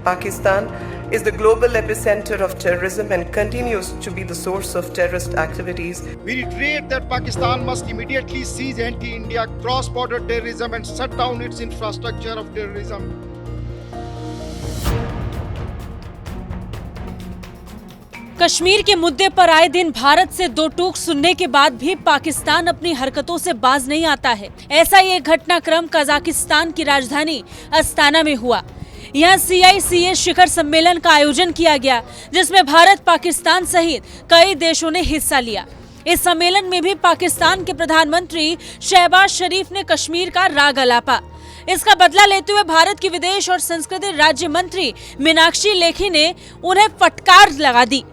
Pakistan is the global epicenter of terrorism and continues to be the source of terrorist activities. We reiterate that Pakistan must immediately cease anti-India cross-border terrorism and shut down its infrastructure of terrorism. Kashmir के मुद्दे पर आए दिन भारत से दो टूक सुनने के बाद भी पाकिस्तान अपनी हरकतों से बाज नहीं आता है। ऐसा ही एक घटनाक्रम कजाकिस्तान की राजधानी अस्ताना में हुआ। यहाँ CICA शिखर सम्मेलन का आयोजन किया गया, जिसमें भारत, पाकिस्तान सहित कई देशों ने हिस्सा लिया। इस सम्मेलन में भी पाकिस्तान के प्रधानमंत्री शहबाज शरीफ ने कश्मीर का राग अलापा। इसका बदला लेते हुए भारत की विदेश और संस्कृति राज्य मंत्री मीनाक्षी लेखी ने उन्हें फटकार लगा दी।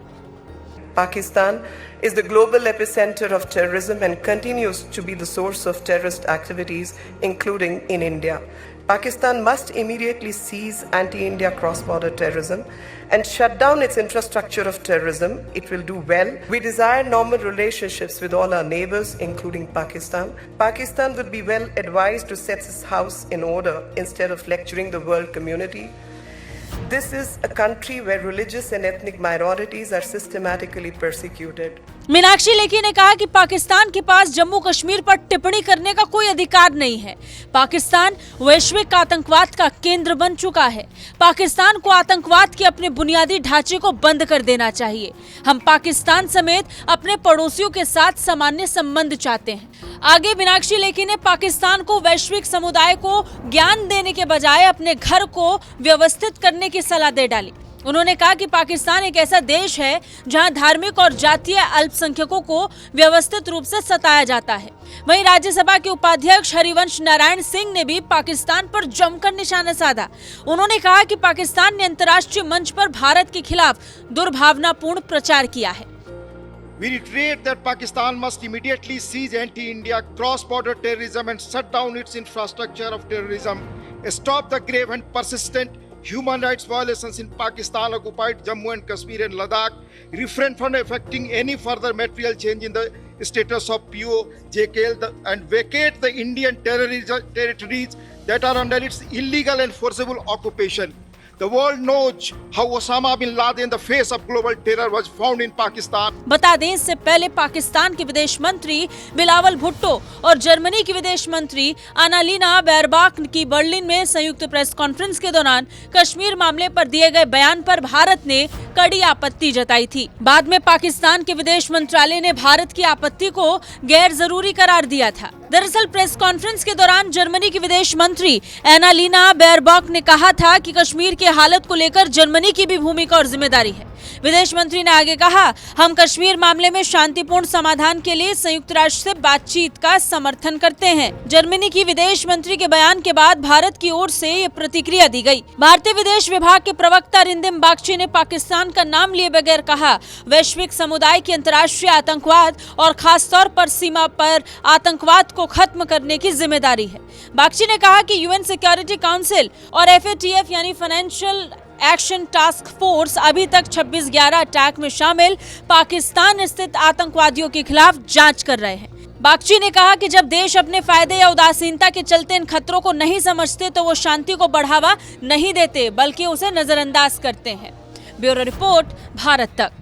Pakistan is the global epicenter of terrorism and continues to be the source of terrorist activities, including in India. Pakistan must immediately cease anti-India cross-border terrorism and shut down its infrastructure of terrorism. It will do well. We desire normal relationships with all our neighbors, including Pakistan. Pakistan would be well advised to set its house in order instead of lecturing the world community. This is a country where religious and ethnic minorities are systematically persecuted. Meenakshi Lekhi ने कहा कि पाकिस्तान के पास जम्मू कश्मीर पर टिप्पणी करने का कोई अधिकार नहीं है। पाकिस्तान वैश्विक आतंकवाद का केंद्र बन चुका है। पाकिस्तान को आतंकवाद के अपने बुनियादी ढांचे को बंद कर देना चाहिए। हम पाकिस्तान समेत अपने पड़ोसियों के साथ सामान्य संबंध चाहते हैं। आगे मीनाक्षी लेखी ने पाकिस्तान को वैश्विक समुदाय को ज्ञान देने के बजाय अपने घर को व्यवस्थित करने की सलाह दे डाली। उन्होंने कहा कि पाकिस्तान एक ऐसा देश है जहां धार्मिक और जातीय अल्पसंख्यकों को व्यवस्थित रूप से सताया जाता है। वहीं राज्यसभा के उपाध्यक्ष हरिवंश नारायण सिंह ने भी पाकिस्तान पर जमकर निशाना साधा। उन्होंने कहा कि पाकिस्तान ने अंतर्राष्ट्रीय मंच पर भारत के खिलाफ दुर्भावनापूर्ण प्रचार किया है। We reiterate that Pakistan must immediately cease anti-India cross-border terrorism and shut down its infrastructure of terrorism. Stop the grave and persistent human rights violations in Pakistan-occupied Jammu and Kashmir and Ladakh. Refrain from effecting any further material change in the status of PO, JKL and vacate the Indian territories that are under its illegal and forcible occupation. The world knows how Osama bin Laden, the face of global terror, was found in Pakistan. बता दें, इससे पहले पाकिस्तान के विदेश मंत्री बिलावल भुट्टो और Germany की विदेश मंत्री अनालीना बैरबाक की बर्लिन में संयुक्त प्रेस कॉन्फ्रेंस के दौरान कश्मीर मामले पर दिए गए बयान पर भारत ने कड़ी आपत्ति जताई थी। बाद में पाकिस्तान के विदेश मंत्रालय ने भारत की आपत्ति को गैर जरूरी करार दिया था। दरअसल प्रेस कॉन्फ्रेंस के दौरान जर्मनी की विदेश मंत्री एनालीना बैरबाक ने कहा था कि कश्मीर की हालत को लेकर जर्मनी की भी भूमिका और जिम्मेदारी है। विदेश मंत्री ने आगे कहा, हम कश्मीर मामले में शांतिपूर्ण समाधान के लिए संयुक्त राष्ट्र से बातचीत का समर्थन करते हैं। जर्मनी की विदेश मंत्री के बयान के बाद भारत की ओर से ये प्रतिक्रिया दी गई। भारतीय विदेश विभाग के प्रवक्ता रिंदिम बागची ने पाकिस्तान का नाम लिए बगैर कहा, वैश्विक समुदाय की अंतर्राष्ट्रीय आतंकवाद और खासतौर पर सीमा पर आतंकवाद को खत्म करने की जिम्मेदारी है। बागची ने कहा कि UN सिक्योरिटी काउंसिल और FATF यानी फाइनेंशियल एक्शन टास्क फोर्स अभी तक 26/11 अटैक में शामिल पाकिस्तान स्थित आतंकवादियों के खिलाफ जांच कर रहे हैं। बागची ने कहा कि जब देश अपने फायदे या उदासीनता के चलते इन खतरों को नहीं समझते तो वो शांति को बढ़ावा नहीं देते, बल्कि उसे नजरअंदाज करते हैं। ब्यूरो रिपोर्ट, भारत तक।